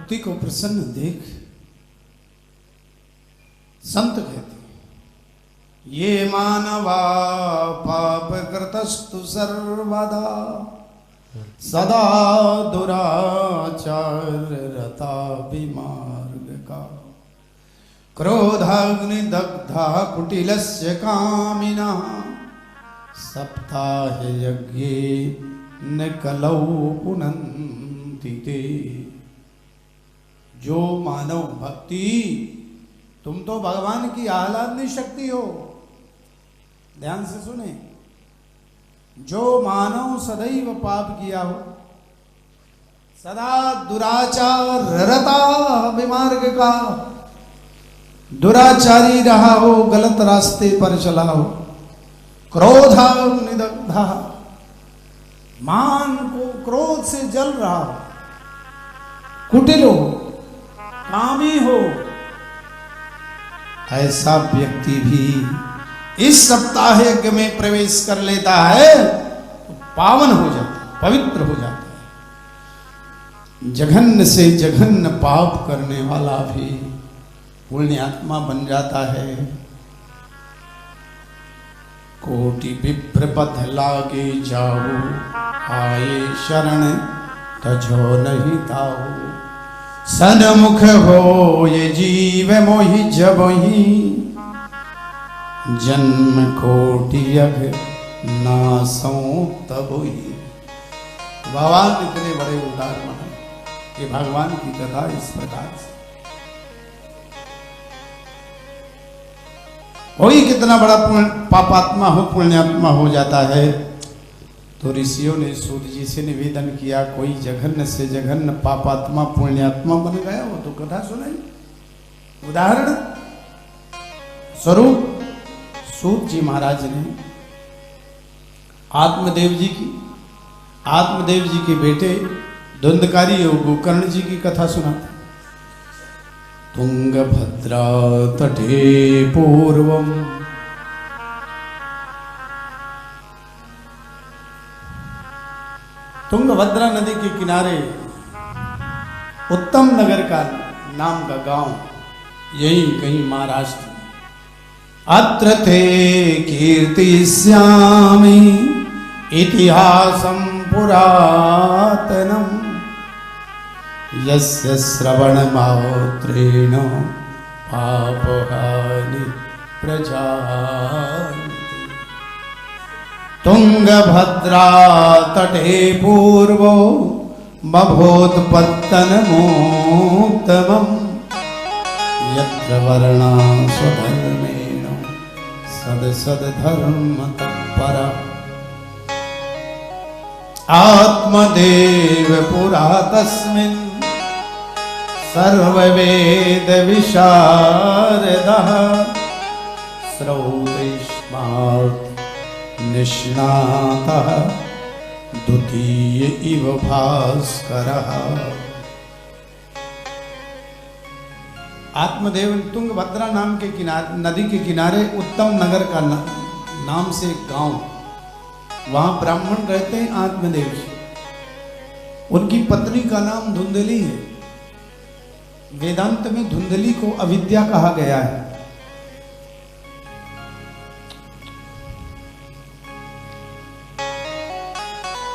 भक्ति को प्रसन्न देख संत कहते ये मानवा पाप कृतस्तु सर्वदा सदा दुराचार रता विमार्ग का क्रोधाग्नि दग्धा कुटिलस्य कामिना सप्ताह यज्ञे न कलौ पुनन्ति ते। जो मानव भक्ति, तुम तो भगवान की आह्लादनी शक्ति हो, ध्यान से सुने। जो मानव सदैव पाप किया हो, सदा दुराचार रता विमार्ग का, दुराचारी रहा हो, गलत रास्ते पर चला हो, क्रोधाग्नि दग्धा, मान को क्रोध से जल रहा हो, कुटिल हो, कामी हो, ऐसा व्यक्ति भी इस सप्ताह यज्ञ में प्रवेश कर लेता है तो पावन हो जाता है, पवित्र हो जाता है। जघन्य से जघन्य पाप करने वाला भी पुण्यात्मा बन जाता है। कोटि विप्र पथ लागे जाओ, आए शरण तजो नहीं ताओ। सन्मुख हो ये जीव मोहि जब ही, जन्म कोटि यग नासों तब ही। भगवान इतने बड़े उदाहरण हैं कि भगवान की कथा इस प्रकार से। कोई कितना बड़ा पापात्मा हो, पुण्यात्मा हो जाता है, तो ऋषियों ने सूत जी से निवेदन किया, कोई जघन्य से जघन्य पापात्मा पुण्यात्मा बन गया हो तो कथा सुनाई। उदाहरण स्वरूप सूत जी महाराज ने आत्मदेव जी के बेटे धुंधकारी गोकर्ण जी की कथा सुनाते। तुंगभद्रा तटे पूर्वम, तुंगभद्रा नदी के किनारे उत्तम नगर का नाम का गांव, यही कहीं महाराष्ट्र में। अत्र ते कीर्तिस्यामि इतिहासं पुरातनम्, यस्य श्रवण मात्रेण पापहानि प्रजायते। तुंगभद्रा तटे पूर्वो बभूत्पत्तनमोत्तमम्, यत्र वर्णा स्वधर्मेण सदसद्धर्म तत्परा। आत्मदेव पुरा तस्मिन् सर्ववेद विशारदः, श्रौतेष्मात् निष्णातः द्वितीय इव भास्करः। आत्मदेव तुंगभद्रा नाम के किनारे, नदी के किनारे उत्तम नगर का नाम से एक गांव, वहां ब्राह्मण रहते हैं आत्मदेव जी। उनकी पत्नी का नाम धुंधली है। वेदांत में धुंधली को अविद्या कहा गया है।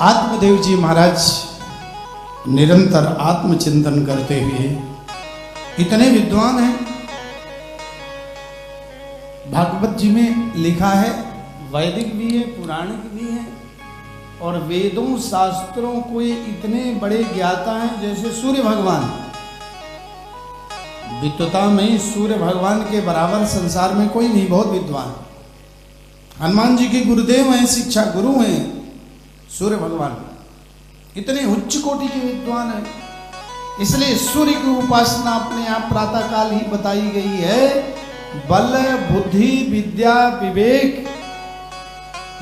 आत्मदेव जी महाराज निरंतर आत्मचिंतन करते हुए इतने विद्वान हैं। भागवत जी में लिखा है, वैदिक भी है, पुराणिक भी है, और वेदों शास्त्रों को ये इतने बड़े ज्ञाता हैं जैसे सूर्य भगवान। विद्वता में सूर्य भगवान के बराबर संसार में कोई नहीं, बहुत विद्वान। हनुमान जी के गुरुदेव हैं, शिक्षा गुरु हैं सूर्य भगवान, इतने उच्च कोटि के विद्वान हैं। इसलिए सूर्य की उपासना अपने आप प्रातः काल ही बताई गई है। बल बुद्धि विद्या विवेक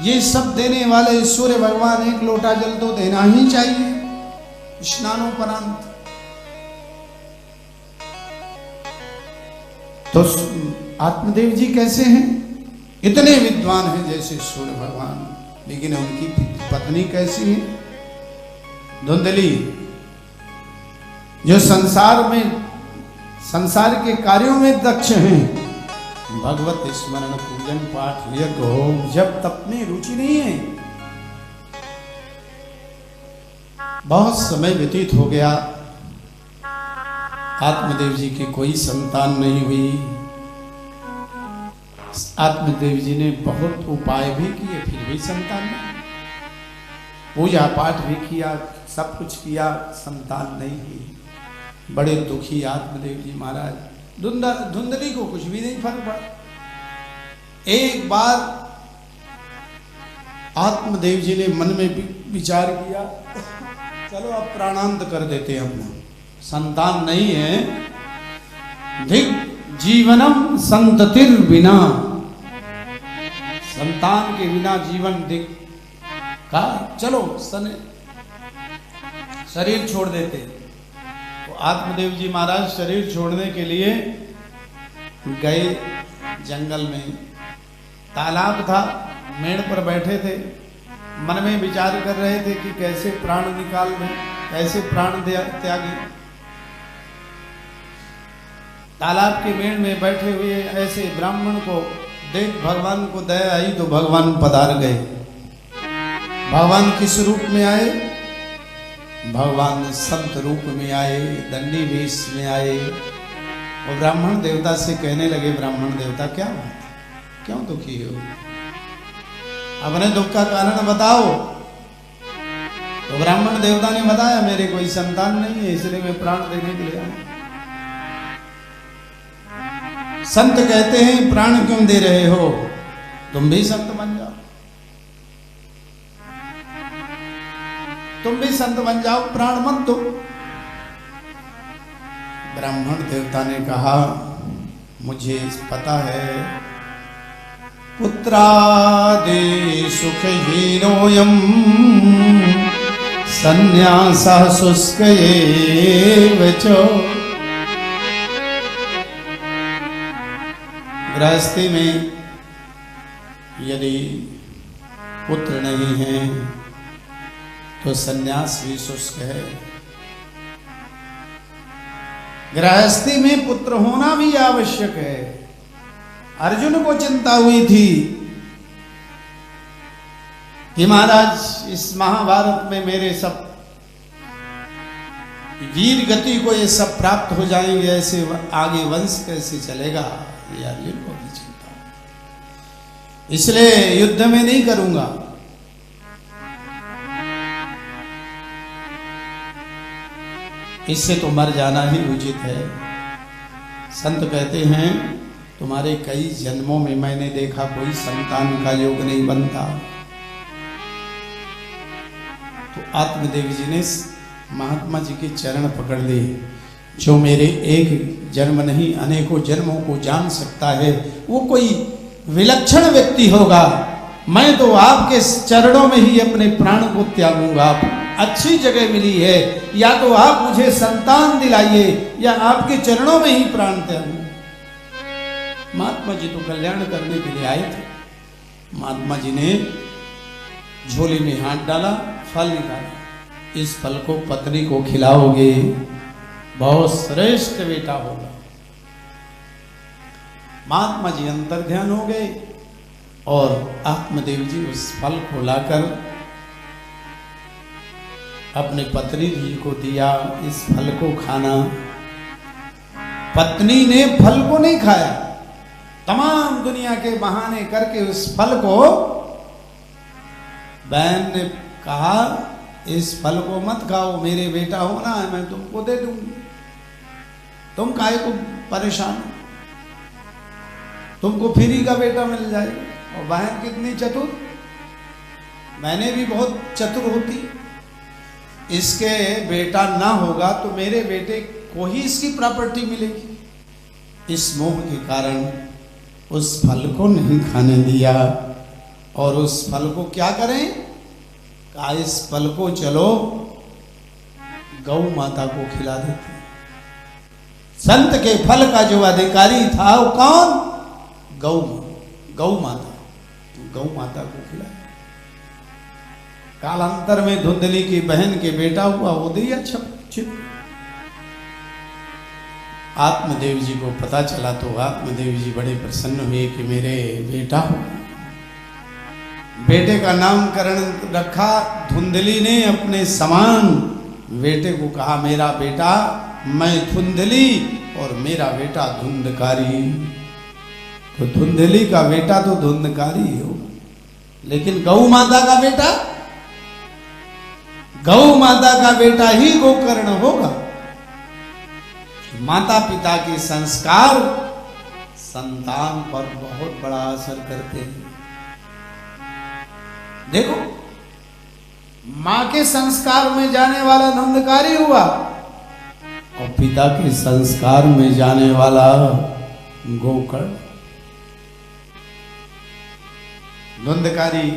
ये सब देने वाले सूर्य भगवान, एक लोटा जल तो देना ही चाहिए स्नानोपरांत। तो आत्मदेव जी कैसे हैं? इतने विद्वान हैं जैसे सूर्य भगवान, लेकिन उनकी पत्नी कैसी है? धुंधली। जो संसार के कार्यों में दक्ष हैं, भगवत स्मरण पूजन पाठ यज्ञ होम जब तप में रुचि नहीं है। बहुत समय व्यतीत हो गया, आत्मदेव जी की कोई संतान नहीं हुई। आत्मदेव जी ने बहुत उपाय भी किए, फिर भी संतान नहीं। पूजा पाठ भी किया, सब कुछ किया, संतान नहीं हुई। बड़े दुखी आत्मदेव जी महाराज। धुंधली को कुछ भी नहीं फर्क पड़ा। एक बार आत्मदेव जी ने मन में विचार किया, चलो अब प्राणांत कर देते हैं अपना, संतान नहीं है। धिक जीवनम संततिर बिना, संतान के बिना जीवन धिक का, चलो शरीर छोड़ देते। तो आत्मदेव जी महाराज शरीर छोड़ने के लिए गए जंगल में। तालाब था, मेड़ पर बैठे थे, मन में विचार कर रहे थे कि कैसे प्राण निकाल दें, कैसे प्राण त्यागे। तालाब के मेड़ में बैठे हुए ऐसे ब्राह्मण को देख भगवान को दया आई, तो भगवान पधार गए। भगवान किस रूप में आए? भगवान संत रूप में आए, दंडी वेश में आए। और ब्राह्मण देवता से कहने लगे, ब्राह्मण देवता क्या बात, क्यों दुखी हो, अपने दुख का कारण बताओ। तो ब्राह्मण देवता ने बताया, मेरे कोई संतान नहीं है, इसलिए मैं प्राण देने के लिए आया। संत कहते हैं प्राण क्यों दे रहे हो, तुम भी संत बन जाओ, तुम भी संत बन जाओ, प्राण मत दो। ब्राह्मण देवता ने कहा, मुझे पता है, पुत्रादे सुखहीनोऽयं संन्यासः शुष्क एव च। गृहस्थी में यदि पुत्र नहीं है तो सन्यास भी शुष्क है। गृहस्थी में पुत्र होना भी आवश्यक है। अर्जुन को चिंता हुई थी कि महाराज इस महाभारत में मेरे सब वीर गति को ये सब प्राप्त हो जाएंगे, ऐसे आगे वंश कैसे चलेगा, ये अर्जुन को भी चिंता, इसलिए युद्ध में नहीं करूंगा। इससे तो मर जाना ही उचित है। संत कहते हैं, तुम्हारे कई जन्मों में मैंने देखा कोई संतान का योग नहीं बनता। तो आत्मदेव जी ने महात्मा जी के चरण पकड़ लिए। जो मेरे एक जन्म नहीं अनेकों जन्मों को जान सकता है, वो कोई विलक्षण व्यक्ति होगा। मैं तो आपके चरणों में ही अपने प्राण को त्यागूंगा। अच्छी जगह मिली है, या तो आप मुझे संतान दिलाइए या आपके चरणों में ही प्राण त्यागूंगा। महात्मा जी तो कल्याण करने के लिए आए थे। महात्मा जी ने झोली में हाथ डाला, फल निकाला। इस फल को पत्नी को खिलाओगे, बहुत श्रेष्ठ बेटा होगा। महात्मा जी अंतर ध्यान हो गए और आत्मदेव जी उस फल को लाकर अपने पत्नी जी को दिया। इस फल को खाना। पत्नी ने फल को नहीं खाया, तमाम दुनिया के बहाने करके उस फल को, बहन ने कहा इस फल को मत खाओ, मेरे बेटा होना है, मैं तुमको दे दूंगी, तुम काहे को परेशान, तुमको फ्री का बेटा मिल जाएगा। और बहन कितनी चतुर, मैंने भी बहुत चतुर होती, इसके बेटा ना होगा तो मेरे बेटे को ही इसकी प्रॉपर्टी मिलेगी। इस मोह के कारण उस फल को नहीं खाने दिया। और उस फल को क्या करें, कहा इस फल को चलो गौ माता को खिला देते। संत के फल का जो अधिकारी था वो कौन, गौ माता। गौ माता को खिलाया। कालांतर में धुंधली की बहन के बेटा हुआ, वो दिया छिप। आत्मदेव जी को पता चला तो आत्मदेव जी बड़े प्रसन्न हुए कि मेरे बेटा हो। बेटे का नामकरण रखा। धुंधली ने अपने समान बेटे को कहा, मेरा बेटा मैं धुंधली और मेरा बेटा धुंधकारी। तो धुंधली का बेटा तो धुंधकारी हो, लेकिन गौ माता का बेटा, गौ माता का बेटा ही गोकर्ण होगा। माता पिता के संस्कार संतान पर बहुत बड़ा असर करते हैं। देखो, मां के संस्कार में जाने वाला धुंधकारी हुआ और पिता के संस्कार में जाने वाला गोकर्ण। धुंधकारी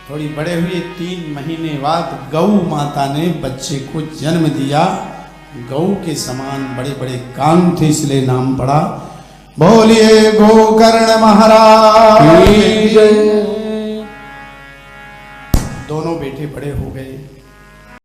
थोड़ी बड़े हुए 3 महीने बाद गौ माता ने बच्चे को जन्म दिया। गौ के समान बड़े बड़े कान थे, इसलिए नाम पड़ा। बोलिए गोकर्ण महाराज। दोनों बेटे बड़े हो गए।